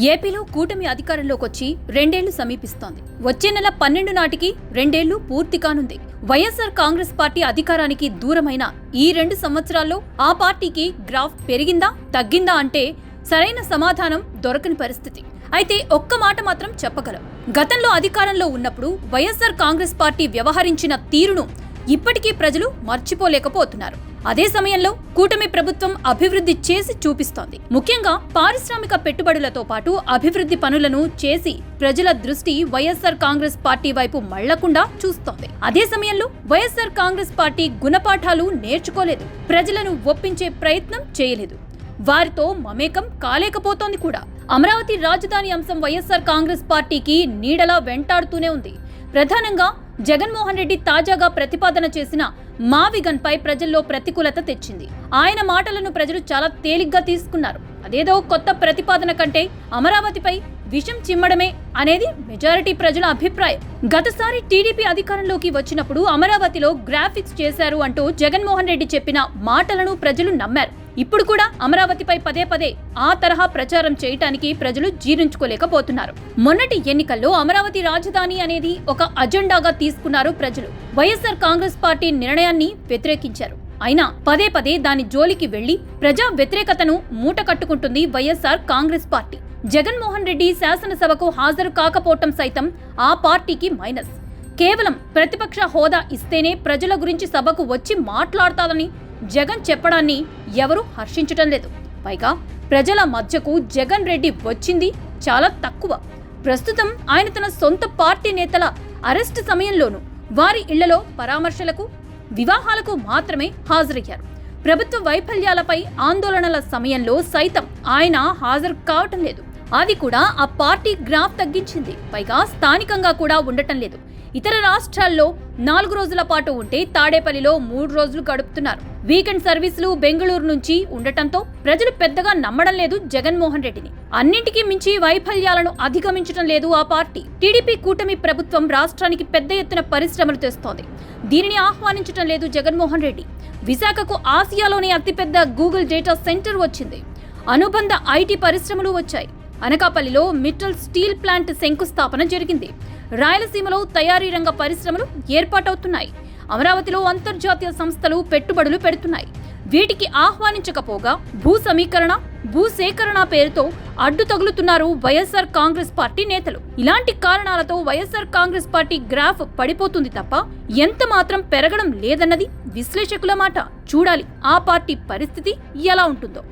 ఏపీలో కూటమి అధికారంలోకి వచ్చి 2 ఏళ్లు సమీపిస్తోంది. వచ్చే నెల 12 నాటికి 2 ఏళ్లు పూర్తి కానుంది. వైఎస్ఆర్ కాంగ్రెస్ పార్టీ అధికారానికి దూరమైన ఈ 2 సంవత్సరాల్లో ఆ పార్టీకి గ్రాఫ్ పెరిగిందా తగ్గిందా అంటే సరైన సమాధానం దొరకని పరిస్థితి. అయితే ఒక్క మాట మాత్రం చెప్పగలం. గతంలో అధికారంలో ఉన్నప్పుడు వైఎస్ఆర్ కాంగ్రెస్ పార్టీ వ్యవహరించిన తీరును ఇప్పటికీ ప్రజలు మర్చిపోలేకపోతున్నారు. అదే సమయంలో కూటమి ప్రభుత్వం అభివృద్ధి చేసి చూపిస్తోంది. ముఖ్యంగా పారిశ్రామిక పెట్టుబడులతో పాటు అభివృద్ధి పనులను చేసి ప్రజల దృష్టి వైఎస్ఆర్ కాంగ్రెస్ పార్టీ వైపు మళ్లకుండా చూస్తోంది. అదే సమయంలో వైఎస్ఆర్ కాంగ్రెస్ పార్టీ గుణపాఠాలు నేర్చుకోలేదు, ప్రజలను ఒప్పించే ప్రయత్నం చేయలేదు, వారితో మమేకం కాలేకపోతోంది కూడా. అమరావతి రాజధాని అంశం వైఎస్ఆర్ కాంగ్రెస్ పార్టీకి నీడలా వెంటాడుతూనే ఉంది. ప్రధానంగా జగన్మోహన్ రెడ్డి తాజాగా ప్రతిపాదన చేసిన మావిగన్ పై ప్రజల్లో ప్రతికూలత తెచ్చింది. ఆయన మాటలను ప్రజలు చాలా తేలిగ్గా తీసుకున్నారు. అదేదో కొత్త ప్రతిపాదన కంటే అమరావతిపై విషం చిమ్మడమే అనేది మెజారిటీ ప్రజల అభిప్రాయం. గతసారి టీడీపీ అధికారంలోకి వచ్చినప్పుడు అమరావతిలో గ్రాఫిక్స్ చేశారు అంటూ జగన్మోహన్ రెడ్డి చెప్పిన మాటలను ప్రజలు నమ్మారు. ఇప్పుడు కూడా అమరావతిపై పదే పదే ఆ తరహా ప్రచారం చేయటానికి ప్రజలు జీర్ణించుకోలేకపోతున్నారు. మొన్నటి ఎన్నికల్లో అమరావతి రాజధాని అనేది ఒక అజెండాగా తీసుకున్నారు ప్రజలు. వైఎస్ఆర్ కాంగ్రెస్ పార్టీ నిర్ణయాన్ని వ్యతిరేకించారు. అయినా పదే పదే దాని జోలికి వెళ్లి ప్రజా వ్యతిరేకతను మూట కట్టుకుంటుంది వైఎస్ఆర్ కాంగ్రెస్ పార్టీ. జగన్మోహన్ రెడ్డి శాసనసభకు హాజరు కాకపోవటం సైతం ఆ పార్టీకి మైనస్. కేవలం ప్రతిపక్ష హోదా ఇస్తేనే ప్రజల గురించి సభకు వచ్చి మాట్లాడతాదని జగన్ చెప్పడాన్ని ఎవరూ హర్షించటం లేదు. పైగా ప్రజల మధ్యకు జగన్ రెడ్డి వచ్చింది చాలా తక్కువ. ప్రస్తుతం ఆయన తన సొంత పార్టీ నేతల అరెస్టు సమయంలోనూ వారి ఇళ్లలో పరామర్శలకు, వివాహాలకు మాత్రమే హాజరయ్యారు. ప్రభుత్వ వైఫల్యాలపై ఆందోళనల సమయంలో సైతం ఆయన హాజరు కావటం లేదు. అది కూడా ఆ పార్టీ గ్రాఫ్ తగ్గించింది. పైగా స్థానికంగా కూడా ఉండటం లేదు. ఇతర రాష్ట్రాల్లో 4 రోజుల పాటు ఉంటే తాడేపల్లిలో 3 రోజులు గడుపుతున్నారు. వీకెండ్ సర్వీసులు బెంగళూరు నుంచి ఉండటంతో ప్రజలు పెద్దగా నమ్మడం లేదు జగన్మోహన్ రెడ్డిని. అన్నింటికీ మించి వైఫల్యాలను అధిగమించడం లేదు ఆ పార్టీ. టీడీపీ కూటమి ప్రభుత్వం రాష్ట్రానికి పెద్ద ఎత్తున పరిశ్రమలు తెస్తోంది. దీనిని ఆహ్వానించడం లేదు జగన్మోహన్ రెడ్డి. విశాఖకు ఆసియాలోనే అతిపెద్ద గూగుల్ డేటా సెంటర్ వచ్చింది. అనుబంధ ఐటీ పరిశ్రమలు వచ్చాయి. అనకాపల్లిలో మిట్టల్ స్టీల్ ప్లాంట్ శంకుస్థాపన జరిగింది. రాయలసీమలో తయారీ రంగ పరిశ్రమలు ఏర్పాటవుతున్నాయి. అమరావతిలో అంతర్జాతీయ సంస్థలు పెట్టుబడులు పెడుతున్నాయి. వీటికి ఆహ్వానించకపోగా భూ సమీకరణ, భూసేకరణ పేరుతో అడ్డు తగులుతున్నారు వైఎస్ఆర్ కాంగ్రెస్ పార్టీ నేతలు. ఇలాంటి కారణాలతో వైఎస్ఆర్ కాంగ్రెస్ పార్టీ గ్రాఫ్ పడిపోతుంది తప్ప ఎంత మాత్రం పెరగడం లేదన్నది విశ్లేషకుల మాట. చూడాలి ఆ పార్టీ పరిస్థితి ఎలా ఉంటుందో.